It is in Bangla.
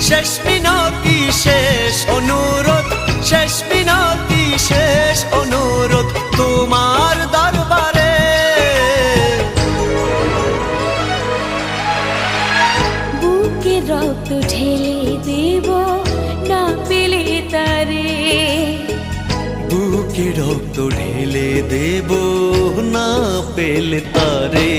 শেষ মিনতি শেষ অনুরোধ, শেষ মিনতি শেষ অনুরোধ তোমার দরবারে। বুকে রক্ত ঢেলে দেব না পেলে তারে, বুকে রক্ত ঢেলে দেব না পেলে তারে।